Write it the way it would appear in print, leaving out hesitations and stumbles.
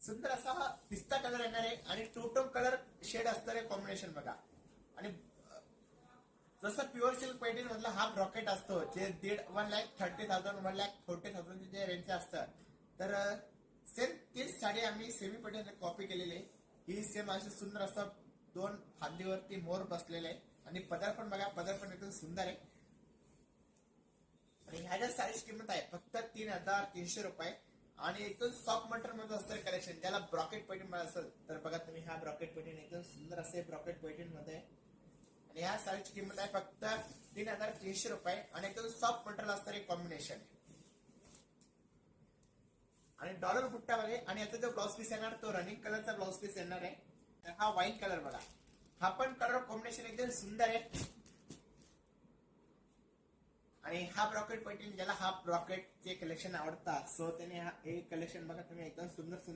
सुंदर असा हा पिस्ता कलर येणार आहे आणि टू टोन कलर शेड असणार आहे कॉम्बिनेशन बघा. आणि जसं प्युअर सिल्क पैठणी मधला हा ब्रॉकेट असतो जे 1,30,000 1,40,000 जे रेंज असतं. तर सेम तीच साडी आम्ही सेमी पैठणी कॉपी केलेली आहे. ही सेम अशी सुंदर असं 2 फांदीवरती मोर बसलेले आहे आणि पदर पण बघा, पदर पण एकदम सुंदर आहे. आणि ह्या ज्या साडीची किंमत आहे फक्त 3,300 रुपये. आणि एकदम सॉफ्ट मटेरियल मध्ये असतं कलेक्शन. ज्याला ब्रॉकेट पैठणी असेल तर बघा तुम्ही, हा ब्रॉकेट पैठणी एकदम सुंदर असे ब्रॉकेट पैठणी मध्ये. आणि ह्या साडीची किंमत आहे फक्त 3,300 रुपये आणि एकदम सॉफ्ट मटेरियल असणारे कॉम्बिनेशन. आणि डॉलर बुट्टा बघे. आणि याचा जो ब्लाउज पीस येणार तो रनिंग कलरचा ब्लाउज पीस येणार आहे. तर हा वाईन कलर बघा, हा पण कलर कॉम्बिनेशन एकदम सुंदर आहे. आणि हा ब्रॉकेट पैठणी, ज्याला हा ब्रॉकेट चे कलेक्शन आवडतात सो त्याने हा एक कलेक्शन बघा तुम्ही, एकदम सुंदर सुंदर